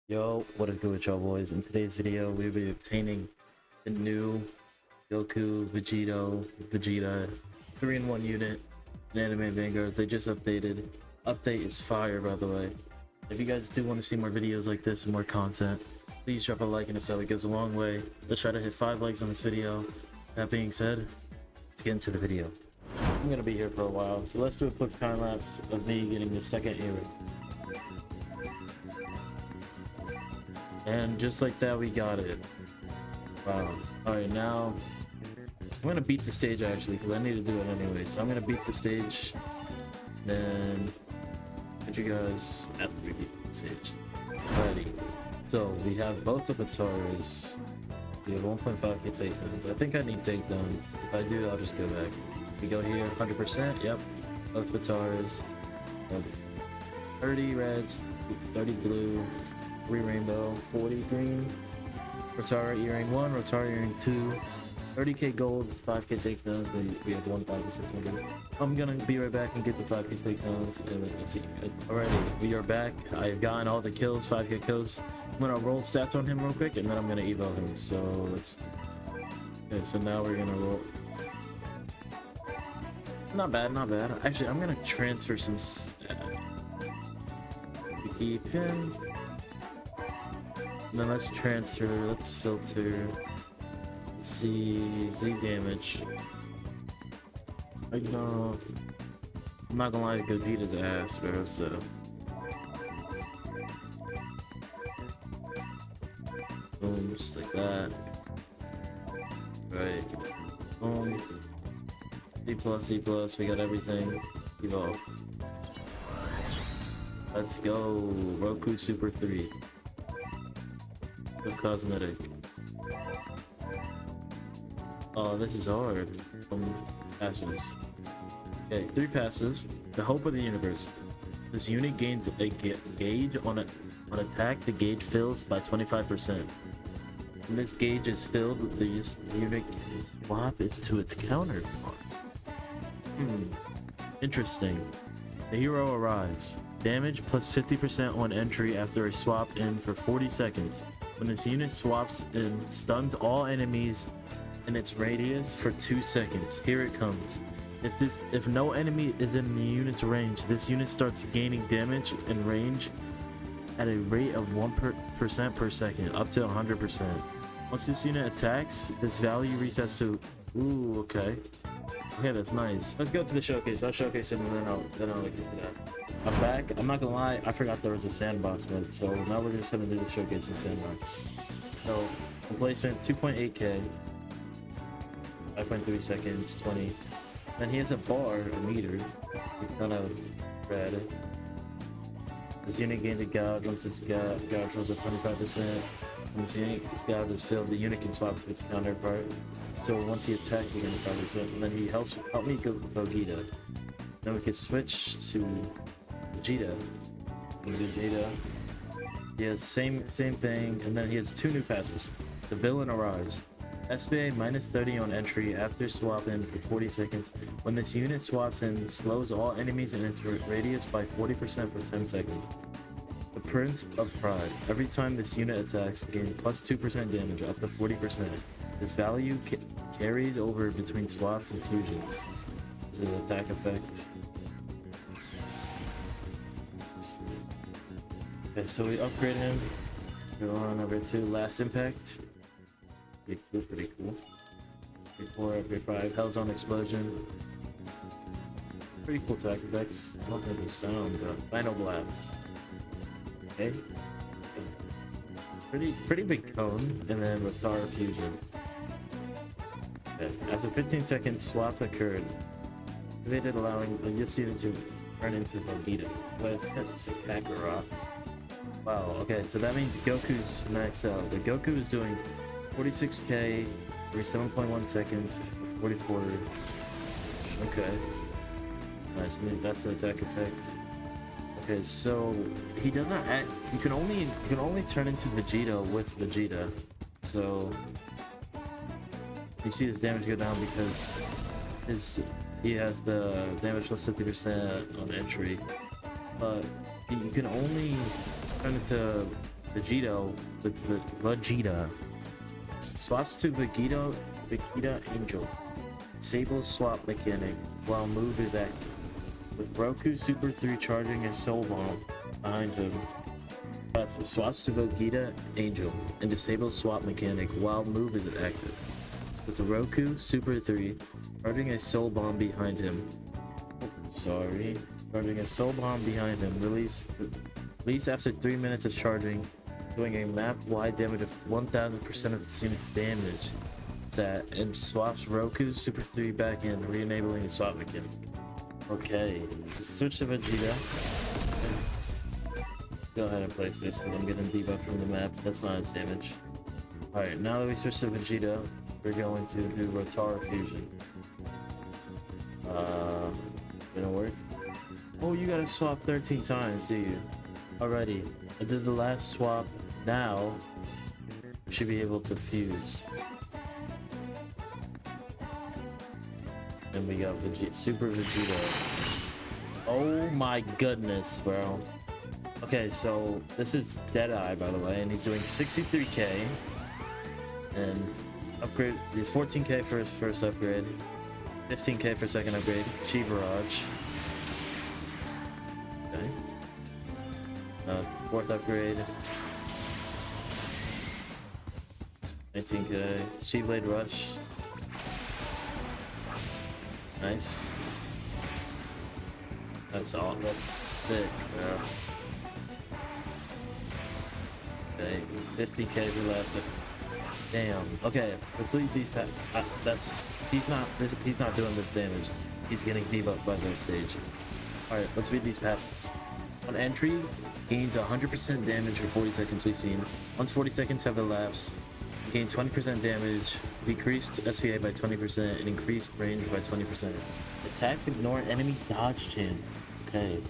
Yo, what is good with y'all boys? In today's video, we'll be obtaining the new Goku, Vegeta 3-in-1 unit in Anime Vanguards. They just updated. Update is fire, by the way. If you guys do want to see more videos like this and more content, please drop a like and a sub. It goes a long way. Let's try to hit 5 likes on this video. That being said, let's get into the video. I'm gonna be here for a while, so let's do a quick time lapse of me getting the second era. And just like that, we got it. Wow. Alright, now I'm gonna beat the stage actually, because I need to do it anyway. So I'm gonna beat the stage, then catch you guys after we beat the stage. Alrighty. So we have both the Bataras. We have 1.5k takedowns. I think I need takedowns. If I do, I'll just go back. We go here, 100%. Yep. Both Bataras. 30 reds, 30 blue. 3 rainbow, 40 green, Rotara earring 1, Rotara earring 2, 30k gold, 5k takedowns. We have 1,600. I'm gonna be right back and get the 5k takedowns, and then I'll see you guys. Alrighty, we are back. I've gotten all the kills, 5k kills. I'm gonna roll stats on him real quick, and then I'm gonna evo him. So let's. Okay, so now we're gonna roll. Not bad, not bad. Actually, I'm gonna transfer some stat to keep him. Then let's transfer, let's filter, see Z damage. I'm not gonna lie, Vegito's ass, bro, so. Boom, just like that. Right. Boom. C+, we got everything. Evolve. Let's go, Roku Super 3. Cosmetic. Oh, this is hard. Passes. Okay, 3 passes. The hope of the universe. This unit gains a gauge on attack. The gauge fills by 25%. When this gauge is filled, the unit can swap it to its counterpart. Interesting. The hero arrives. Damage plus 50% on entry after a swap in for 40 seconds. When this unit swaps in, stuns all enemies in its radius for 2 seconds. Here it comes. If no enemy is in the unit's range, this unit starts gaining damage and range at a rate of 1% per second, up to 100%. Once this unit attacks, this value resets to. Ooh, okay. Okay, that's nice. Let's go to the showcase. I'll showcase it and then I'll get to that. I'm back. I'm not gonna lie, I forgot there was a sandbox mode, so now we're just gonna do the showcase in sandbox. So, replacement 2.8k, 5.3 seconds, 20. Then he has a bar, a meter. It's kind of red. This unit gains a gouge once its gouge rolls at 25%. When this unit's gouge is filled, the unit can swap to its counterpart. So once he attacks, he gains 5%. And then he help me go with Vegito. Then we can switch to Vegeta. He has same thing, and then he has 2 new passes. The villain arrives. SBA minus 30 on entry after swap in for 40 seconds. When this unit swaps in, slows all enemies in its radius by 40% for 10 seconds. The Prince of Pride. Every time this unit attacks, gain plus 2% damage up to 40%. This value carries over between swaps and fusions. This is an attack effect. Okay, so we upgrade him. Go on over to Last Impact. Pretty cool. 4 upgrade 5. Hell's on Explosion. Pretty cool attack effects. I don't think they sound Final Blast. Okay. Pretty big cone, and then Rotara Fusion. Okay. After 15-second swap occurred, activated allowing this unit to turn into Vegito. But it's a Kakarot. Wow, okay, so that means Goku's max out. The Goku is doing 46k every 7.1 seconds, 44. Okay. Nice, I mean, that's the attack effect. Okay, so he does not act. You can only turn into Vegito with Vegeta. So you see his damage go down because he has the damage plus 50% on entry. But you can only turn into Vegito, Vegeta swaps to Vegeta Angel. Disables swap mechanic while move is active. With Roku Super 3 charging a soul bomb behind him. So swaps to Vegeta Angel and disables swap mechanic while move is active. With the Roku Super 3 charging a soul bomb behind him. Charging a soul bomb behind him. Release after 3 minutes of charging, doing a map-wide damage of 1000% of this unit's damage. That and swaps Roku Super 3 back in, re-enabling the swap mechanic. Okay, switch to Vegeta. Go ahead and place this because I'm getting debuff from the map. That's not its damage. Alright, now that we switch to Vegeta, we're going to do Rotara Fusion. Gonna work? Oh, you gotta swap 13 times, do you? Alrighty, I did the last swap. Now, we should be able to fuse. And we got Super Vegito. Oh my goodness, bro. Okay, so this is Deadeye, by the way, and he's doing 63k. And upgrade, he's 14k for his first upgrade, 15k for second upgrade. Chi Barrage. Okay. Fourth upgrade. 19k. Chi Blade Rush. Nice. That's all. That's sick, bro. Okay, 50k for last. Damn. Okay, let's leave these past. He's not doing this damage. He's getting debuffed by the stage. All right, let's read these passives. On entry, gains 100% damage for 40 seconds. We've seen. Once 40 seconds have elapsed, gain 20% damage, decreased SPA by 20%, and increased range by 20%. Attacks ignore enemy dodge chance. Okay.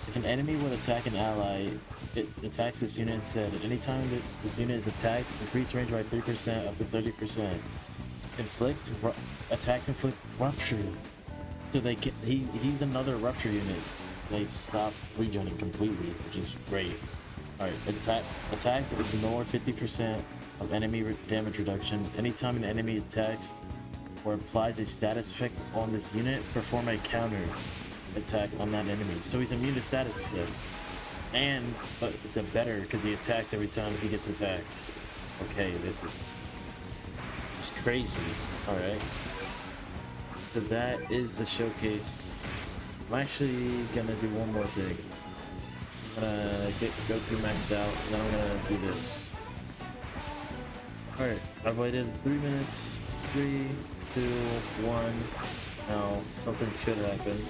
If an enemy would attack an ally, it attacks this unit instead. At any time that this unit is attacked, increase range by 3% up to 30%. Attacks inflict rupture. So he's another rupture unit. They stop regenerating completely, which is great. Alright, attacks ignore 50% of enemy damage reduction. Anytime an enemy attacks or applies a status effect on this unit, perform a counter attack on that enemy. So he's immune to status effects. But it's a better because he attacks every time he gets attacked. Okay, this is crazy. Alright. So that is the showcase. I'm actually gonna do one more thing. I'm gonna go through max out, and then I'm gonna do this. Alright, I've waited 3 minutes. 3, 2, 1. Now, something should happen.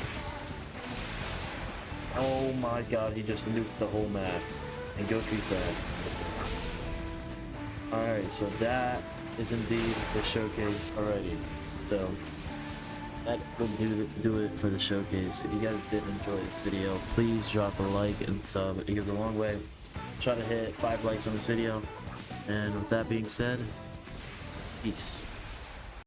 Oh my god, he just nuked the whole map. And Goku's back. Alright, so that is indeed the showcase. Alrighty, so that will do it for the showcase. If you guys did enjoy this video, please drop a like and sub. It goes a long way. Try to hit 5 likes on this video. And with that being said, peace.